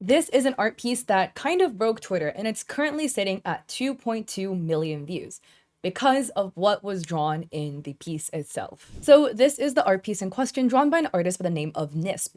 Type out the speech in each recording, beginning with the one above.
This is an art piece that kind of broke Twitter, and it's currently sitting at 2.2 million views because of what was drawn in the piece itself. So this is the art piece in question, drawn by an artist by the name of Nisp.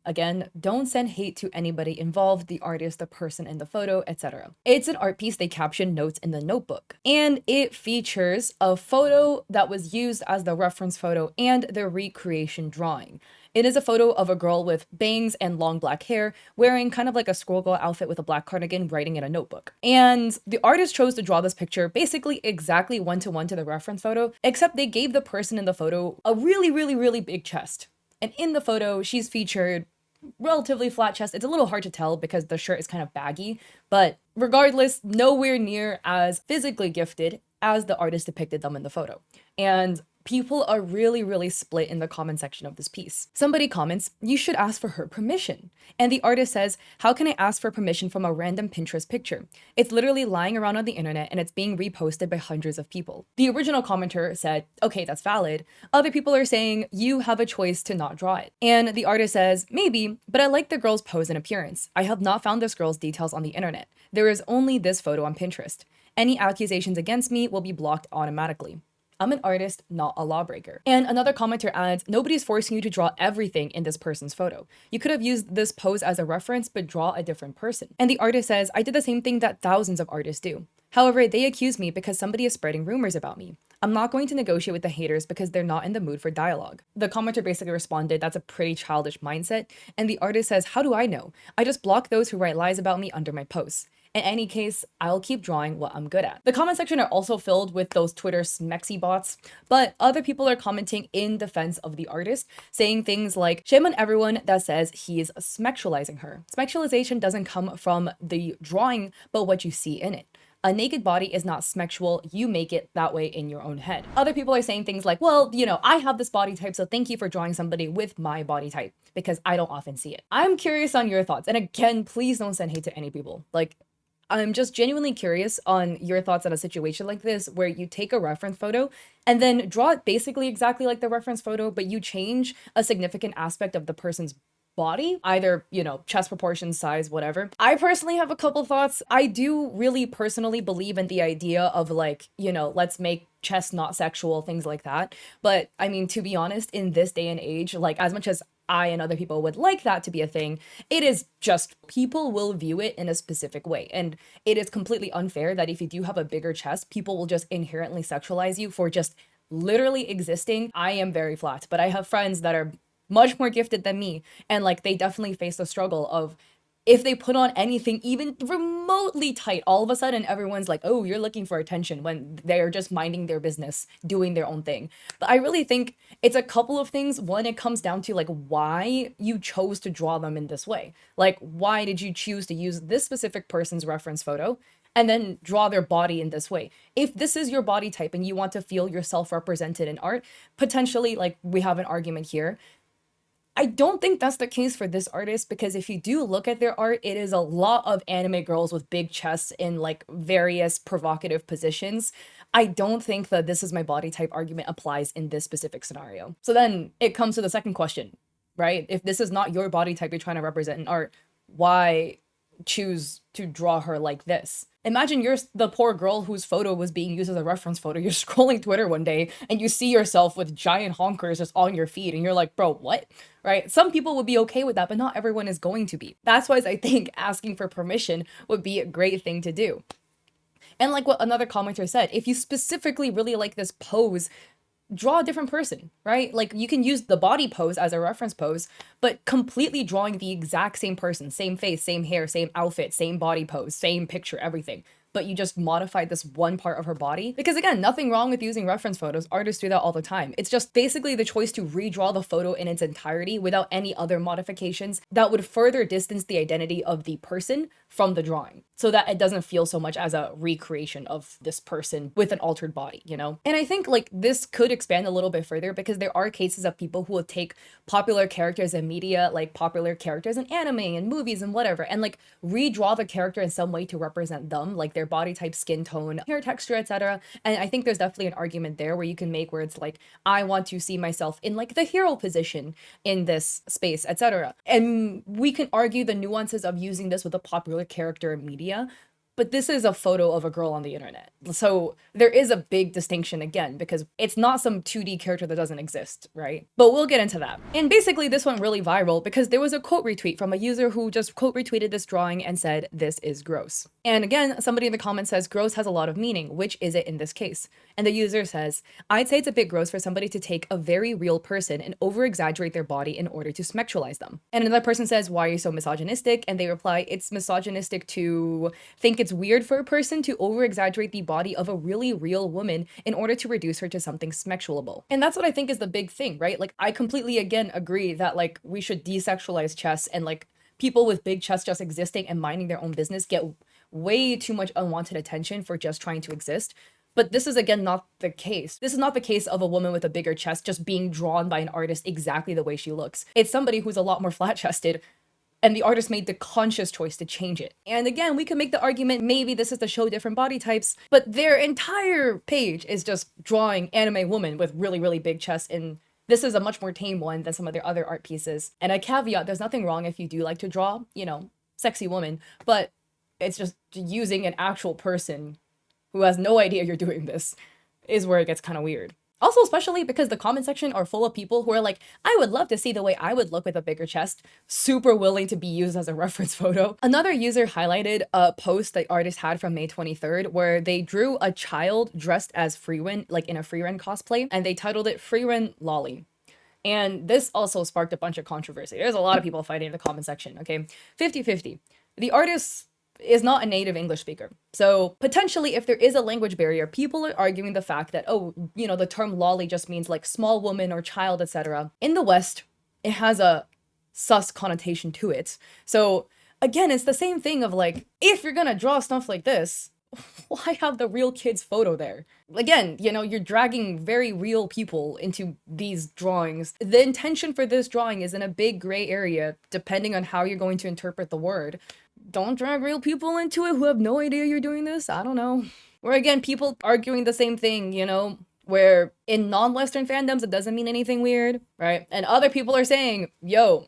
Again, don't send hate to anybody involved, the artist, the person in the photo, etc. It's an art piece they captioned notes in the notebook, and it features a photo that was used as the reference photo and the recreation drawing. It is a photo of a girl with bangs and long black hair, wearing kind of like a squirrel girl outfit with a black cardigan, writing in a notebook. And the artist chose to draw this picture basically exactly one-to-one to the reference photo, except they gave the person in the photo a really big chest. And in the photo, she's featured relatively flat chest. It's a little hard to tell because the shirt is kind of baggy, but regardless, nowhere near as physically gifted as the artist depicted them in the photo. And people are really split in the comment section of this piece. Somebody comments, "You should ask for her permission." And the artist says, "How can I ask for permission from a random Pinterest picture? It's literally lying around on the internet and it's being reposted by hundreds of people." The original commenter said, "Okay, that's valid." Other people are saying, "You have a choice to not draw it." And the artist says, "Maybe, but I like the girl's pose and appearance. I have not found this girl's details on the internet. There is only this photo on Pinterest. Any accusations against me will be blocked automatically. I'm an artist, not a lawbreaker." And another commenter adds, "Nobody's forcing you to draw everything in this person's photo. You could have used this pose as a reference, but draw a different person." And the artist says, "I did the same thing that thousands of artists do. However, they accuse me because somebody is spreading rumors about me. I'm not going to negotiate with the haters because they're not in the mood for dialogue." The commenter basically responded, "That's a pretty childish mindset." And the artist says, "How do I know? I just block those who write lies about me under my posts. In any case, I'll keep drawing what I'm good at." The comment section are also filled with those Twitter smexy bots, but other people are commenting in defense of the artist, saying things like, "Shame on everyone that says he is smexualizing her. Smexualization doesn't come from the drawing, but what you see in it. A naked body is not smexual, you make it that way in your own head." Other people are saying things like, "Well, I have this body type, so thank you for drawing somebody with my body type, because I don't often see it." I'm curious on your thoughts, and again, please don't send hate to any people. I'm just genuinely curious on your thoughts on a situation like this, where you take a reference photo and then draw it basically exactly like the reference photo, but you change a significant aspect of the person's body, either, chest proportions, size, whatever. I personally have a couple thoughts. I do really personally believe in the idea of let's make chest not sexual, things like that. But I mean, to be honest, in this day and age, as much as I and other people would like that to be a thing, it is just people will view it in a specific way. And it is completely unfair that if you do have a bigger chest, people will just inherently sexualize you for just literally existing. I am very flat, but I have friends that are much more gifted than me. And they definitely face the struggle of, if they put on anything even remotely tight, all of a sudden everyone's like, "Oh, you're looking for attention," when they're just minding their business, doing their own thing. But I really think it's a couple of things. One, it comes down to why you chose to draw them in this way. Why did you choose to use this specific person's reference photo and then draw their body in this way? If this is your body type and you want to feel yourself represented in art, potentially, we have an argument here. I don't think that's the case for this artist, because if you do look at their art, it is a lot of anime girls with big chests in various provocative positions. I don't think that "this is my body type" argument applies in this specific scenario. So then it comes to the second question, right? If this is not your body type you're trying to represent in art, why choose to draw her like this? Imagine you're the poor girl whose photo was being used as a reference photo. You're scrolling Twitter one day and you see yourself with giant honkers just on your feed and you're like, "Bro, what?" Right? Some people would be okay with that, but not everyone is going to be. That's why I think asking for permission would be a great thing to do. And what another commenter said, if you specifically really like this pose, draw a different person, right? You can use the body pose as a reference pose, but completely drawing the exact same person, same face, same hair, same outfit, same body pose, same picture, everything. But you just modified this one part of her body. Because again, nothing wrong with using reference photos. Artists do that all the time. It's just basically the choice to redraw the photo in its entirety without any other modifications that would further distance the identity of the person from the drawing, so that it doesn't feel so much as a recreation of this person with an altered body, And I think this could expand a little bit further, because there are cases of people who will take popular characters in media, popular characters in anime and movies and whatever, and redraw the character in some way to represent them, their their body type, skin tone, hair texture, etc. And I think there's definitely an argument there where you can make where it's like, I want to see myself in like the hero position in this space, etc. And we can argue the nuances of using this with a popular character in media, but this is a photo of a girl on the internet. So there is a big distinction again, because it's not some 2D character that doesn't exist, right? But we'll get into that. And basically this went really viral because there was a quote retweet from a user who just quote retweeted this drawing and said, "This is gross." And again, somebody in the comments says, "Gross has a lot of meaning. Which is it in this case?" And the user says, "I'd say it's a bit gross for somebody to take a very real person and over-exaggerate their body in order to sexualize them." And another person says, "Why are you so misogynistic?" And they reply, "It's misogynistic to think it's weird for a person to over-exaggerate the body of a really real woman in order to reduce her to something sexualable." And that's what I think is the big thing, right? Like, I completely, again, agree that, like, we should desexualize chess, and, like, people with big chests just existing and minding their own business get way too much unwanted attention for just trying to exist. But this is, again, not the case. This is not the case of a woman with a bigger chest just being drawn by an artist exactly the way she looks. It's somebody who's a lot more flat-chested, and the artist made the conscious choice to change it. And again, we could make the argument maybe this is to show different body types, but their entire page is just drawing anime woman with really, really big chests, and this is a much more tame one than some of their other art pieces. And I caveat, there's nothing wrong if you do like to draw, you know, sexy woman, but it's just using an actual person who has no idea you're doing this is where it gets kind of weird. Also, especially because the comment section are full of people who are like, "I would love to see the way I would look with a bigger chest," super willing to be used as a reference photo. Another user highlighted a post the artist had from May 23rd where they drew a child dressed as Freewen, like in a Freewen cosplay, and they titled it Freewen Lolly. And this also sparked a bunch of controversy. There's a lot of people fighting in the comment section, okay? 50-50. The artist is not a native English speaker. So potentially, if there is a language barrier, people are arguing the fact that, oh, you know, the term lolly just means like small woman or child, etc. In the West, it has a sus connotation to it. So again, it's the same thing of like, if you're gonna draw stuff like this, why have the real kid's photo there? Again, you know, you're dragging very real people into these drawings. The intention for this drawing is in a big gray area, depending on how you're going to interpret the word. Don't drag real people into it who have no idea you're doing this. I don't know. Or again, people arguing the same thing, you know, where in non-Western fandoms, it doesn't mean anything weird, right? And other people are saying, yo,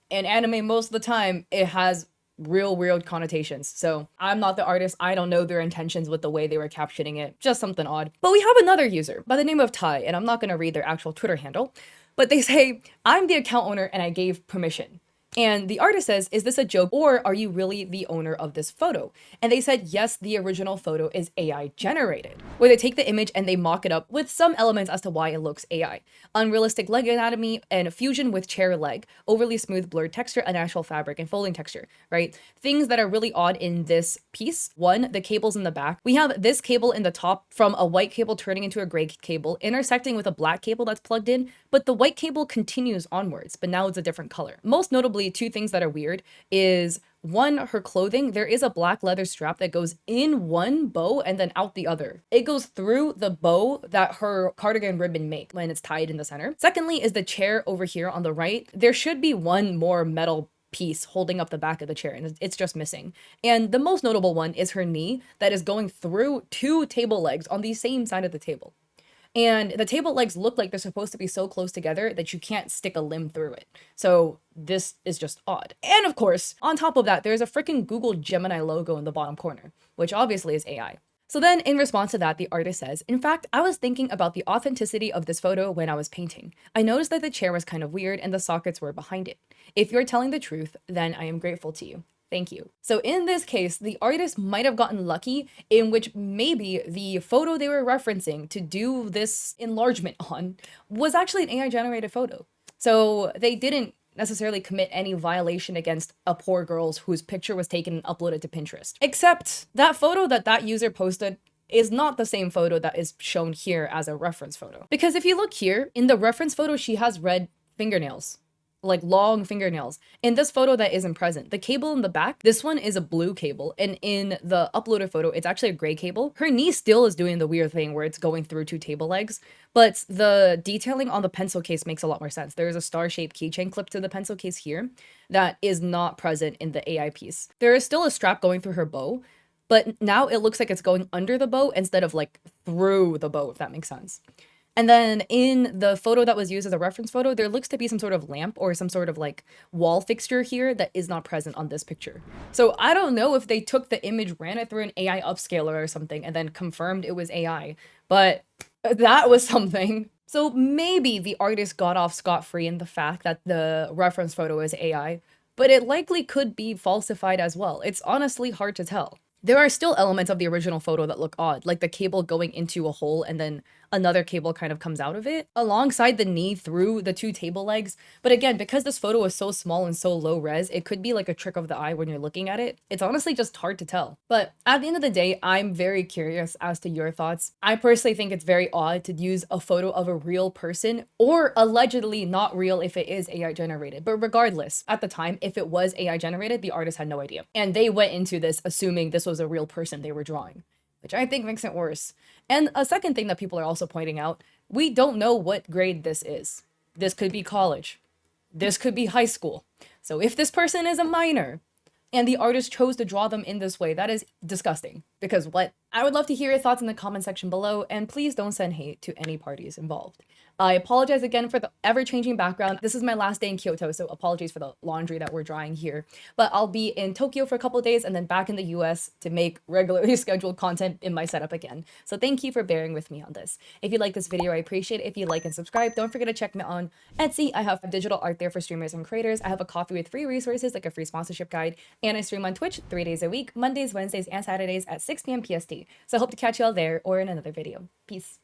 in anime, most of the time, it has real weird connotations. So I'm not the artist. I don't know their intentions with the way they were captioning it. Just something odd. But we have another user by the name of Ty, and I'm not going to read their actual Twitter handle, but they say, "I'm the account owner and I gave permission." And the artist says, "Is this a joke or are you really the owner of this photo?" And they said, yes, the original photo is AI generated, where they take the image and they mock it up with some elements as to why it looks AI. Unrealistic leg anatomy and fusion with chair leg, overly smooth blurred texture, unnatural fabric, and folding texture, right? Things that are really odd in this piece. One, the cables in the back. We have this cable in the top from a white cable turning into a gray cable, intersecting with a black cable that's plugged in, but the white cable continues onwards, but now it's a different color. Most notably, two things that are weird is one, her clothing. There is a black leather strap that goes in one bow and then out the other. It goes through the bow that her cardigan ribbon make when it's tied in the center. Secondly is the chair over here on the right. There should be one more metal piece holding up the back of the chair, and it's just missing. And the most notable one is her knee that is going through two table legs on the same side of the table. And the table legs look like they're supposed to be so close together that you can't stick a limb through it. So this is just odd. And of course, on top of that, there's a freaking Google Gemini logo in the bottom corner, which obviously is AI. So then in response to that, the artist says, "In fact, I was thinking about the authenticity of this photo when I was painting. I noticed that the chair was kind of weird and the sockets were behind it. If you're telling the truth, then I am grateful to you. Thank you." So in this case, the artist might have gotten lucky in which maybe the photo they were referencing to do this enlargement on was actually an AI generated photo. So they didn't necessarily commit any violation against a poor girl whose picture was taken and uploaded to Pinterest. Except that photo that user posted is not the same photo that is shown here as a reference photo. Because if you look here, in the reference photo, she has red fingernails. Like long fingernails. In this photo that isn't present, the cable in the back, this one is a blue cable, and in the uploaded photo, it's actually a gray cable. Her knee still is doing the weird thing where it's going through two table legs, but the detailing on the pencil case makes a lot more sense. There is a star-shaped keychain clip to the pencil case here that is not present in the AI piece. There is still a strap going through her bow, but now it looks like it's going under the boat instead of like through the boat, if that makes sense. And then in the photo that was used as a reference photo, there looks to be some sort of lamp or some sort of like wall fixture here that is not present on this picture. So I don't know if they took the image, ran it through an AI upscaler or something, and then confirmed it was AI, but that was something. So maybe the artist got off scot-free in the fact that the reference photo is AI, but it likely could be falsified as well. It's honestly hard to tell. There are still elements of the original photo that look odd, like the cable going into a hole and then another cable kind of comes out of it, alongside the knee through the two table legs. But again, because this photo is so small and so low res, it could be like a trick of the eye when you're looking at it. It's honestly just hard to tell. But at the end of the day, I'm very curious as to your thoughts. I personally think it's very odd to use a photo of a real person, or allegedly not real if it is AI generated. But regardless, at the time, if it was AI generated, the artist had no idea. And they went into this assuming this was a real person they were drawing, which I think makes it worse. And a second thing that people are also pointing out, we don't know what grade this is. This could be college. This could be high school. So if this person is a minor and the artist chose to draw them in this way, that is disgusting. Because what? I would love to hear your thoughts in the comment section below, and please don't send hate to any parties involved. I apologize again for the ever-changing background. This is my last day in Kyoto, so apologies for the laundry that we're drying here. But I'll be in Tokyo for a couple of days and then back in the US to make regularly scheduled content in my setup again. So thank you for bearing with me on this. If you like this video, I appreciate it if you like and subscribe. Don't forget to check me on Etsy. I have digital art there for streamers and creators. I have a coffee with free resources like a free sponsorship guide, and I stream on Twitch 3 days a week, Mondays, Wednesdays, and Saturdays at 6 p.m. PST. So I hope to catch you all there or in another video. Peace.